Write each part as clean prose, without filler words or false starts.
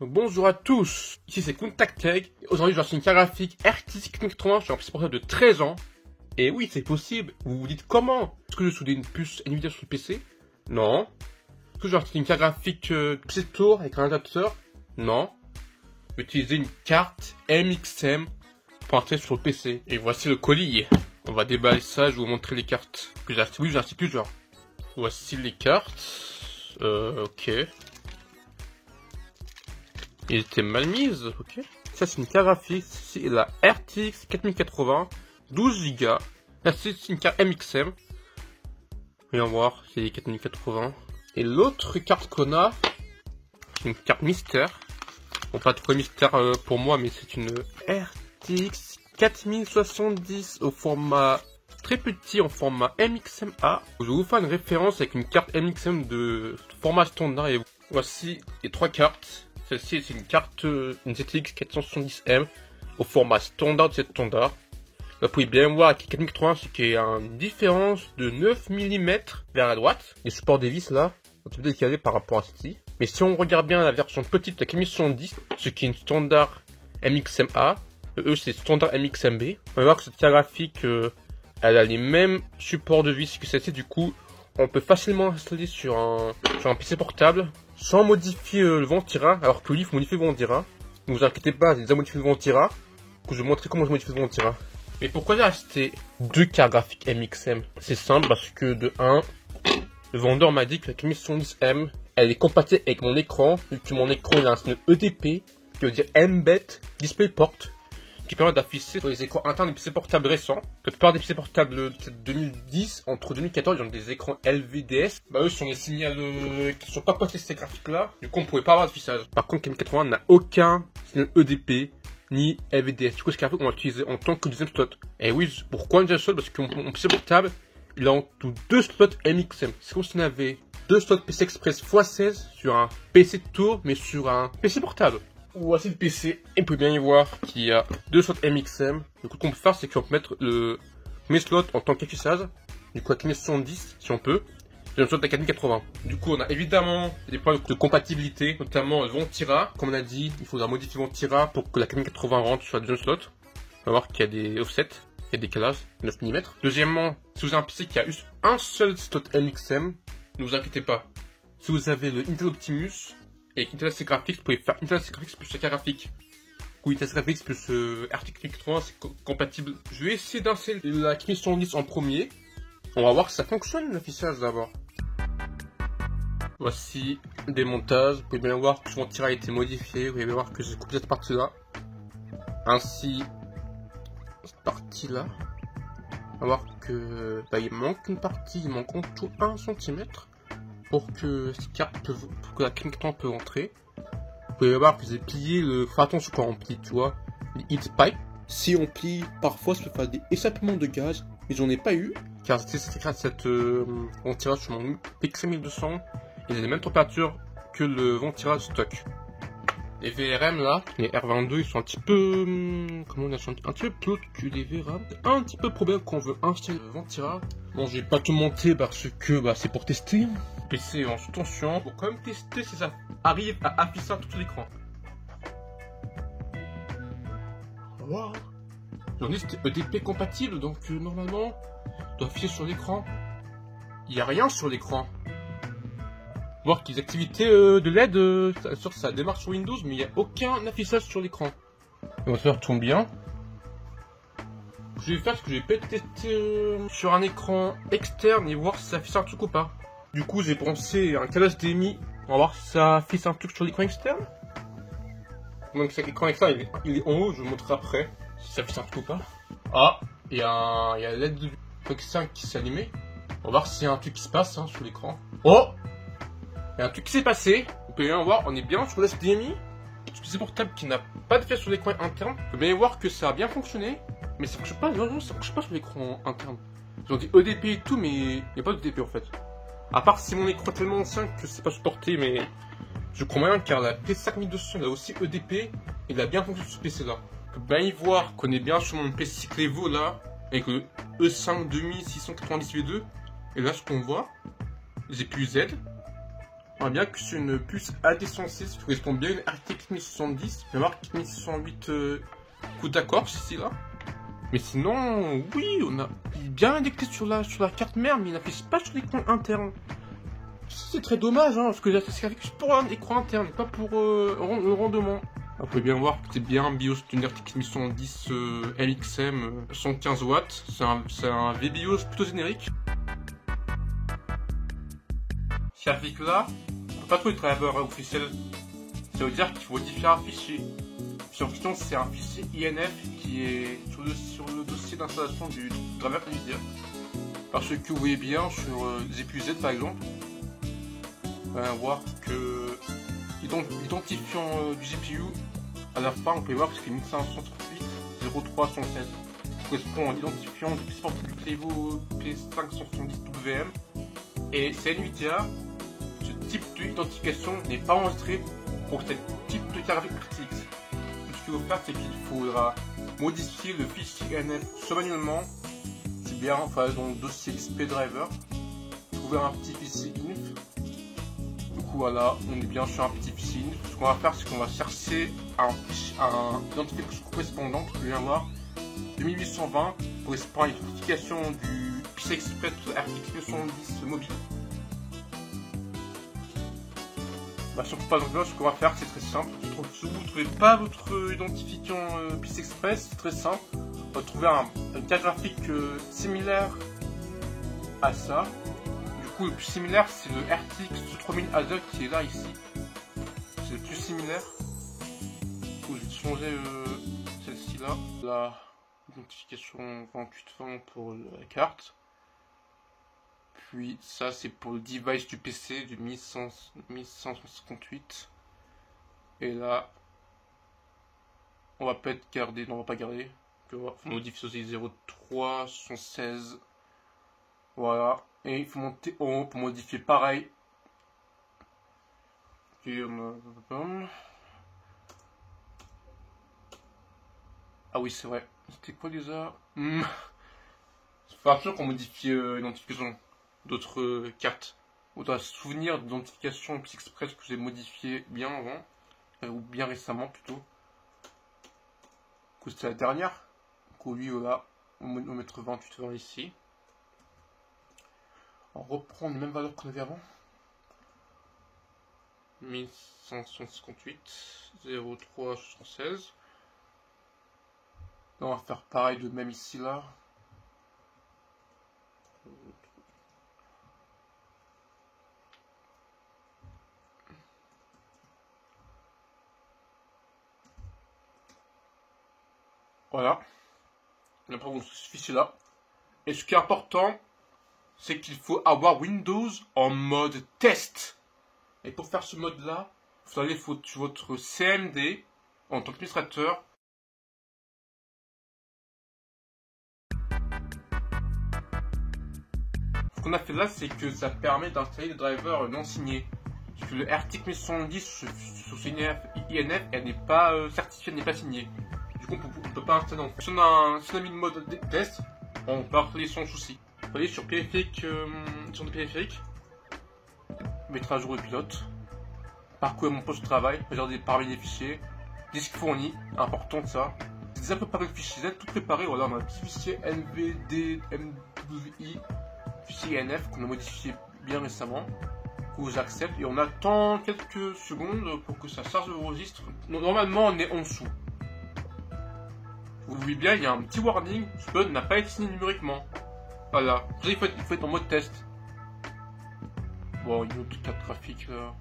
Bonjour à tous, ici c'est Contact Tech. Aujourd'hui je vais acheter une carte graphique RTX 4080 sur un PC portable de 13 ans. Et oui, c'est possible. Vous vous dites comment? Est-ce que je souder une puce Nvidia sur le PC? Non. Est-ce que je vais acheter une carte graphique PC Tour avec un adapteur? Non. Je vais utiliser une carte MXM pour intégrer sur le PC. Et voici le colis. On va déballer ça, je vais vous montrer les cartes que j'ai achetées. Oui, j'ai acheté plusieurs. Voici les cartes. Ok. Ils étaient mal mises, ok. Ça c'est une carte graphique, c'est la RTX 4080, 12 Go. Là c'est une carte MXM. Voyons voir, c'est les 4080. Et l'autre carte qu'on a, c'est une carte mystère. Bon, pas trop mystère pour moi, mais c'est une RTX 4070 au format très petit, en format MXMA. Je vais vous faire une référence avec une carte MXM de format standard. Et voici les trois cartes. Celle-ci, c'est une carte, une GTX 470M au format standard de cette standard. Là, vous pouvez bien voir avec 4080, c'est qu'il y a une différence de 9 mm vers la droite. Les supports des vis là, un petit peu décalé par rapport à ceci. Mais si on regarde bien la version petite de la 4070, ce qui est une standard MXMA, eux c'est standard MXMB. On va voir que cette carte graphique, elle a les mêmes supports de vis que celle-ci, du coup, on peut facilement l'installer sur un PC portable sans modifier le Ventira, alors que lui il faut modifier le Ventira. Ne vous inquiétez pas, j'ai déjà modifié le Ventira. Je vais vous montrer comment je modifie le Ventira. Mais pourquoi j'ai acheté deux cartes graphiques MXM? C'est simple, parce que de 1, le vendeur m'a dit que la 4070M, elle est compatible avec mon écran, vu que mon écran il a un signe EDP, qui veut dire Mbed DisplayPort, qui permet d'afficher sur les écrans internes des PC portables récents. La plupart des PC portables de 2010, entre 2014, ils ont des écrans LVDS. Bah eux, sont des signaux qui sont pas postés ces graphiques-là. Du coup, on pouvait pas avoir d'affichage. Par contre, 4080 n'a aucun signal EDP ni LVDS. Du coup, ce graphique, on va l'utiliser en tant que deuxième slot. Et oui, pourquoi un deuxième slot? Parce que mon PC portable, il a en tout deux slots MXM. C'est comme si on avait deux slots PC Express x16 sur un PC Tour, mais sur un PC portable. Voici le PC, et vous pouvez bien y voir qu'il y a deux slots MXM. Du coup, ce qu'on peut faire, c'est qu'on peut mettre le premier slot en tant qu'affichage. Du coup, à 4070, si on peut. Et le slot à 4080. Du coup, on a évidemment des problèmes de compatibilité, notamment le Ventira. Comme on a dit, il faudra modifier le Ventira pour que la 4080 rentre sur la deuxième slot. On va voir qu'il y a des offsets, il y a des décalages, 9 mm. Deuxièmement, si vous avez un PC qui a juste un seul slot MXM, ne vous inquiétez pas. Si vous avez le Intel Optimus, et avec Intel Graphics, vous pouvez faire Intel Graphics plus la carte graphique. Ou Intel Graphics plus RTX 4080, c'est compatible. Je vais essayer d'installer la 4070 en premier. On va voir si ça fonctionne l'affichage d'abord. Voici le démontage. Vous pouvez bien voir que mon tir a été modifié. Vous pouvez bien voir que j'ai coupé cette partie-là. Ainsi, cette partie-là. On va voir que il manque une partie, il manque en tout 1 cm. Pour que cette carte pour que la 4080 peut rentrer. Vous pouvez voir que j'ai plié le. Faut attention quand on plie, tu vois. Les heat pipe. Si on plie, parfois ça peut faire des échappements de gaz, mais j'en ai pas eu. Car cette ventilage sur mon PX 1200, il a les mêmes températures que le ventilage stock. Les VRM là, les R22, ils sont un petit peu. Comment on a un petit peu plus haut que les VRAM. Un petit peu problème quand on veut installer le Ventira. Bon, je vais pas tout monter parce que c'est pour tester. PC en sous tension pour quand même tester si ça arrive à afficher tout l'écran. Wow. J'en ai c'était EDP compatible, donc normalement, on doit afficher sur l'écran. Il n'y a rien sur l'écran. Voir que les activités de LED, sûr ça démarre sur Windows, mais il n'y a aucun affichage sur l'écran. On va faire tourne bien. Je vais faire ce que j'ai peut-être testé sur un écran externe et voir si ça affiche un truc ou pas. Du coup, j'ai pensé à un câble HDMI. On va voir si ça affiche un truc sur l'écran externe. Donc, cet écran externe, il est en haut. Je vous montrerai après si ça affiche un truc ou pas. Ah, il y a LED externe qui s'est allumé. On va voir s'il y a un truc qui se passe sur l'écran. Oh, il y a un truc qui s'est passé. Vous pouvez bien voir, on est bien sur l'HDMI. C'est portable qui n'a pas d'effet sur l'écran interne. Vous pouvez bien voir que ça a bien fonctionné. Mais ça ne marche pas, non, ça marche pas sur l'écran interne. Ils ont dit EDP et tout, mais il n'y a pas d'EDP en fait. À part si mon écran est tellement ancien que c'est pas supporté, mais je crois moyen car la P5200 a aussi EDP et il a bien fonctionné sur ce PC là. On peut bien y voir qu'on est bien sur mon PC Clevo là, avec le E5 2690 V2. Et là ce qu'on voit, GPU Z, On voit bien que c'est une puce AD106 qui correspond bien à une RTX 1070. Je vais voir que 1068 coup d'accord ici là. Mais sinon, oui, on a bien indexé sur la carte mère, mais il n'affiche pas sur l'écran interne. C'est très dommage, hein, parce que c'est affiché pour un écran interne, pas pour le rendement. Vous pouvez bien voir que c'est bien un BIOS d'une RTX 1010 LXM 115 watts. C'est un VBIOS plutôt générique. Cette graphique-là, on peut pas trouver de driver officiel. Ça veut dire qu'il faut modifier un fichier. En question, c'est un fichier INF qui est sur le dossier d'installation du driver NVIDIA. Parce que vous voyez bien sur ZQZ par exemple, on va voir que l'identifiant du GPU, à la fin on peut voir que c'est 1538 0316. Correspond à l'identifiant du portable du Clevo P570WM. Et c'est NVIDIA, ce type d'identification n'est pas enregistré pour ce type de graphique RTX. Ce qu'il faut faire, c'est qu'il faudra modifier le fichier INF soit manuellement, c'est bien, enfin dans le dossier XP Driver, trouver un petit fichier inf. Du coup voilà, on est bien sur un petit fichier inf. Ce qu'on va faire, c'est qu'on va chercher un identification correspondant, vous pouvez voir 2820 correspond à l'identification du PCI Express RTX 910 mobile. Si on ne trouve pas ce qu'on va faire, c'est très simple. Si vous ne trouvez pas votre identifiant PCI Express, c'est très simple. On va trouver une carte graphique similaire à ça. Du coup, le plus similaire, c'est le RTX 3000 ASUS qui est là, ici. C'est le plus similaire. Du coup, je vais changer celle-ci là. La identification 2820 pour la carte. Puis ça c'est pour le device du PC du 1158. Et là on va peut-être garder, non on va pas garder. On va modifier aussi 0316. Voilà. Et il faut monter en haut pour modifier pareil. Ah oui c'est vrai. C'était quoi déjà? C'est pas sûr qu'on modifie l'identification d'autres cartes. Ou d'un souvenir d'identification PCI Express que j'ai modifié bien avant, ou bien récemment plutôt. Du coup c'était la dernière. Du coup lui voilà, on va mettre 28 ici. On reprend les mêmes valeurs qu'on avait avant. 1558, 0376. Là on va faire pareil de même ici là. Voilà. Et après, vous ce fichier-là. Et ce qui est important, c'est qu'il faut avoir Windows en mode test. Et pour faire ce mode-là, vous allez sur votre CMD en tant qu'administrateur. Ce qu'on a fait là, c'est que ça permet d'installer des drivers non signés. Parce que le RTX 1070 sur INF, elle n'est pas certifiée, elle n'est pas signée. On ne peut pas installer. Si on a mis le mode test, on peut installer sans souci. Vous voyez sur périphérique, sur des périphériques, mettre à jour le pilote, parcourir mon poste de travail, regarder parmi les fichiers, disque fourni, important ça. J'ai déjà préparé le fichier Z, tout préparé. Voilà, on a un petit fichier NVDMWI, fichier NF qu'on a modifié bien récemment. Où j'accepte et on attend quelques secondes pour que ça charge le registre. Normalement, on est en dessous. Vous voyez bien, il y a un petit warning, ce code n'a pas été signé numériquement. Voilà, il faut être en mode test. Bon, une autre carte graphique là.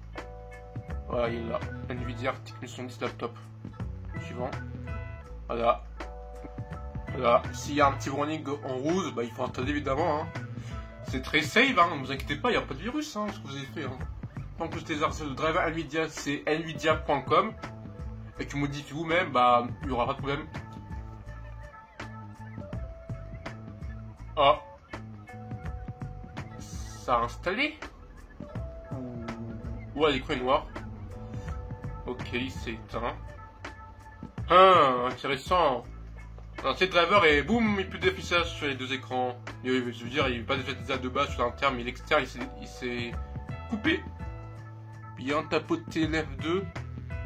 Voilà, il est là. NVIDIA RTX 1010 laptop. Suivant. Voilà. Voilà, s'il y a un petit warning en rouge, bah, il faut installer évidemment. Hein. C'est très safe, hein, ne vous inquiétez pas, il n'y a pas de virus, hein, ce que vous avez fait. Hein. Tant que je télécharge le driver NVIDIA, c'est nvidia.com. Et que vous modifiez vous-même, bah, il n'y aura pas de problème. Ah, ça a installé. Ouais, l'écran est noir. Ok, c'est éteint. Ah, intéressant. Un set driver et boum, il n'y a plus d'affichage sur les deux écrans. Je veux dire, il n'y a pas d'affichage de base sur l'interne, mais l'externe il s'est coupé. bien tapoter l'F2.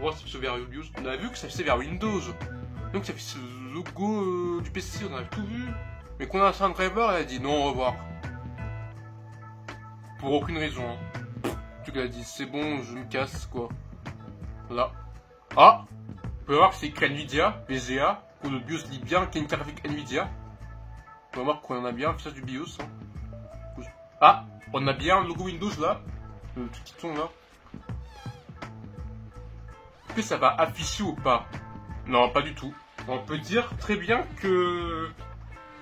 Voir si ça fait vers Windows. On a vu que ça faisait vers Windows. Donc ça fait le logo du PC, on a tout vu. Mais qu'on a lancé un driver, elle a dit non, au revoir. Pour aucune raison. Hein. Tu qu'elle a dit c'est bon, je me casse quoi. Là. Ah, on peut voir que c'est écrit Nvidia, VGA, que le BIOS lit bien, qu'il y a une carte graphique Nvidia. On va voir qu'on a bien l'affichage du BIOS. Hein. Ah, on a bien le logo Windows là. Le truc qui tourne là. Est-ce que ça va afficher ou pas? Non, pas du tout. On peut dire très bien que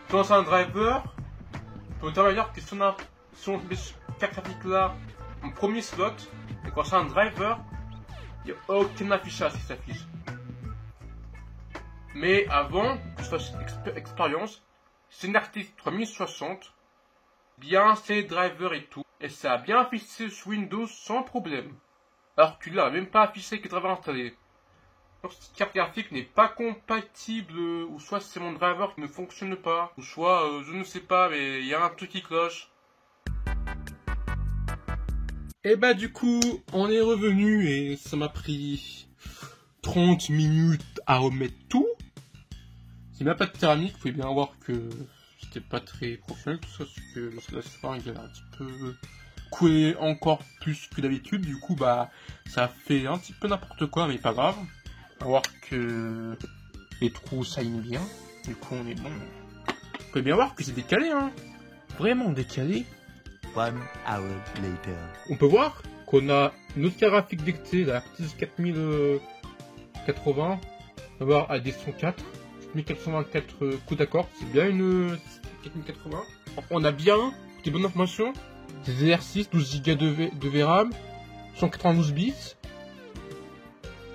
dans un driver, on peut dire que si on met cette carte graphique là en premier slot, et quand c'est un driver, il n'y a aucun affichage qui s'affiche. Mais avant que je fasse expérience, c'est une RTX 3060, bien c'est drivers et tout, et ça a bien affiché sur Windows sans problème. Alors que là, même pas affiché avec les drivers installés. Donc cette carte graphique n'est pas compatible, ou soit c'est mon driver qui ne fonctionne pas, ou soit je ne sais pas, mais il y a un truc qui cloche. Et bah du coup, on est revenu et ça m'a pris 30 minutes à remettre tout. C'est même pas de thermique, vous pouvez bien voir que c'était pas très professionnel tout ça, parce que le soir il a un petit peu coulé encore plus que d'habitude, du coup bah ça fait un petit peu n'importe quoi, mais pas grave. On va voir que les trous saignent bien, du coup on est bon. Vous pouvez bien voir que c'est décalé, hein, vraiment décalé. 1 hour later. On peut voir qu'on a une autre carte graphique dictée, la RTX 4080, on va voir à des 104, 1424 coups d'accord, c'est bien une 4080. On a bien des bonnes informations, des DDR6, 12 Go de VRAM, 192 bits.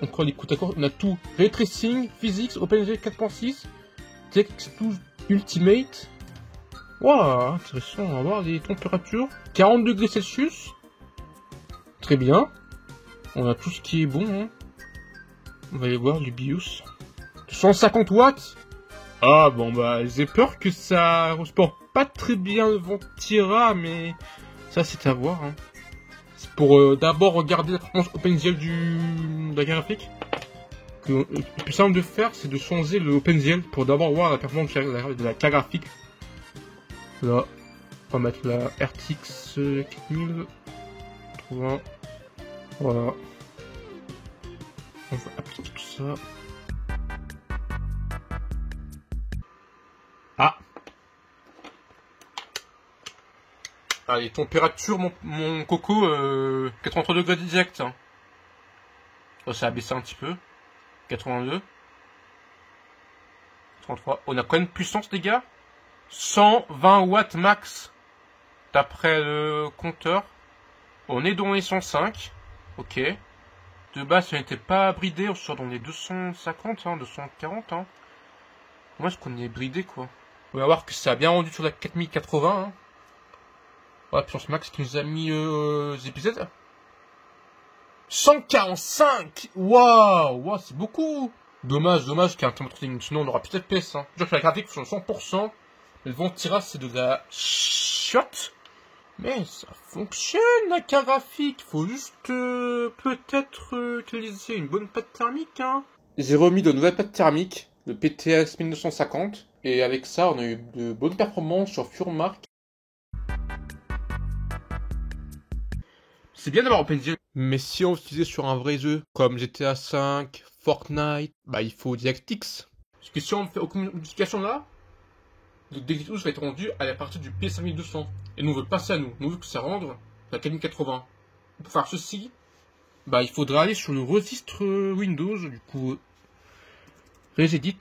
Encore les coups d'accord, on a tout. Ray Tracing, Physics, OpenGL 4.6, TX12 Ultimate. Waouh, intéressant, on va voir les températures. 40 degrés Celsius. Très bien. On a tout ce qui est bon. Hein. On va aller voir du BIOS. 150 watts. Ah bon bah j'ai peur que ça respire pas très bien le Ventira, mais ça c'est à voir. Hein. C'est pour d'abord regarder la performance OpenGL de la carte graphique. Le plus simple de faire c'est de changer le OpenGL pour d'abord voir la performance de la carte graphique. Là, on va mettre la RTX 4080. Voilà. On va appliquer tout ça. Ah! Allez, température, mon coco, 83 degrés direct. Hein. Oh, ça a baissé un petit peu. 82. 33. On a quand même puissance, les gars. 120 watts max d'après le compteur. On est dans les 105. Ok. De base, ça n'était pas bridé. On sort dans les 250, hein, 240. Hein. Moi, est-ce qu'on est bridé, quoi? On va voir que ça a bien rendu sur la 4080. Hein. Voilà, puissance max qui nous a mis les épisodes. 145. Waouh, wow, c'est beaucoup. Dommage qu'il y ait un thermotraining. Sinon, on aura plus FPS. Hein. Je veux dire que la graphique sur 100%. Le Ventira, c'est de la chiotte. Mais ça fonctionne, la carte graphique. Faut juste peut-être utiliser une bonne pâte thermique. Hein. J'ai remis de nouvelles pâtes thermiques, le PTS 1950. Et avec ça, on a eu de bonnes performances sur Furmark. C'est bien d'avoir OpenGL. Mais si on l'utilisait sur un vrai jeu, comme GTA V, Fortnite, bah il faut DirectX. Parce que si on fait aucune modification là, le DirectX va être rendu à la partie du P5200. Et nous on veut passer à nous. Nous on veut que ça rende la 4080. Pour faire ceci, bah il faudra aller sur le registre Windows. Du coup, Regedit.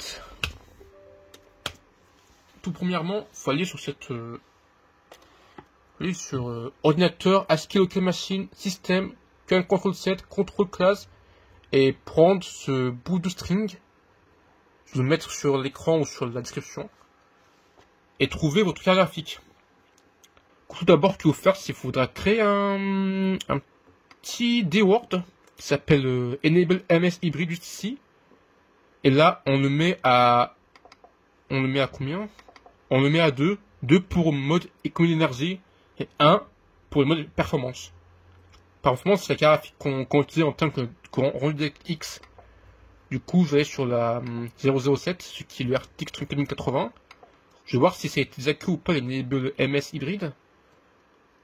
Tout premièrement, il faut aller sur cette... sur ordinateur, ASCII Local Machine, System, Current Control Set, Control Class, et prendre ce bout de string, je vais le mettre sur l'écran ou sur la description, et trouver votre carte graphique. Tout d'abord, ce qu'il faut faire, c'est qu'il faudra créer un petit DWORD qui s'appelle Enable MS Hybrid ici, et là, on le met à combien? On le met à 2. 2 pour mode économie d'énergie et 1 pour le mode performance. performance, c'est la carte graphique qu'on utilise en tant que rendu X. Du coup, je vais aller sur la 007, ce qui est le RTX 3080. Je vais voir si ça a été désactivé ou pas l'enable MS hybride.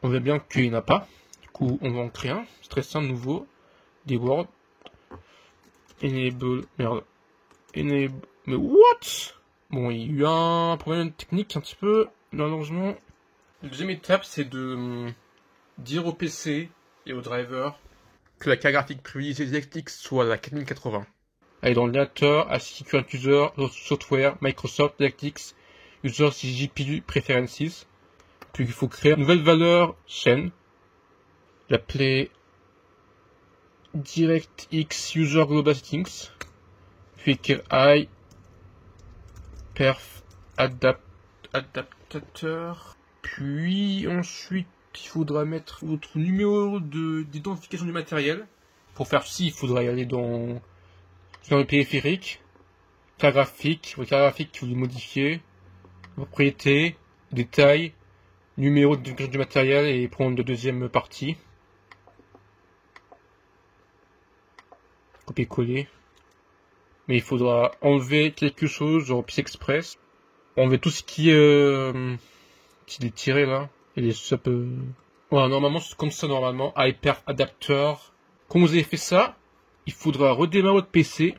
On voit bien qu'il n'y en a pas. Du coup, on va en créer un. C'est très simple, nouveau. Des Word. Enable. Merde. Enable. Mais what? Bon, il y a eu un problème technique un petit peu, malheureusement. La deuxième étape, c'est de dire au PC et au driver que la carte graphique privilégiée DirectX soit la 4080. Allez dans l'ordinateur, ASCII Current User, Software, Microsoft, DirectX, User GPU Preferences. Puis il faut créer une nouvelle valeur chaîne. L'appeler DirectX User Global Settings. Puis écrire I perf adaptateur. Puis ensuite, il faudra mettre votre numéro d'identification du matériel. Pour faire ci, il faudra y aller dans le périphérique, carte graphique, votre carte graphique que vous voulez modifier, propriétés, détails, numéro d'identification du matériel et prendre la deuxième partie. Copier-coller. Mais il faudra enlever quelque chose, genre PC Express. Enlever tout ce qui est tiré là. Et les sub. Voilà, normalement c'est comme ça normalement. Hyper adapteur. Quand vous avez fait ça, il faudra redémarrer votre PC.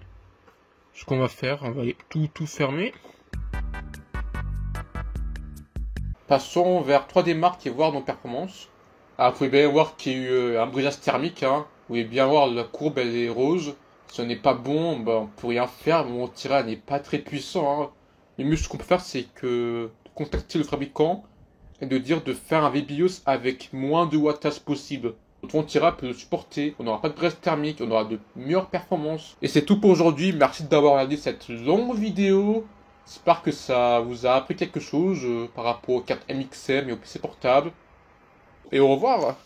Ce qu'on va faire, on va aller tout fermer. Passons vers 3D Mark et voir nos performances. Ah, vous pouvez bien voir qu'il y a eu un brisage thermique. Hein. Vous pouvez bien voir la courbe, elle est rose. Si on n'est pas bon, bah, on peut rien faire. Mon tirage n'est pas très puissant. Hein. Le mieux ce qu'on peut faire, c'est que de contacter le fabricant et de dire de faire un VBIOS avec moins de wattage possible. Notre ventira peut le supporter, on n'aura pas de brise thermique, on aura de meilleures performances. Et c'est tout pour aujourd'hui, merci d'avoir regardé cette longue vidéo. J'espère que ça vous a appris quelque chose par rapport aux cartes MXM et au PC portable. Et au revoir.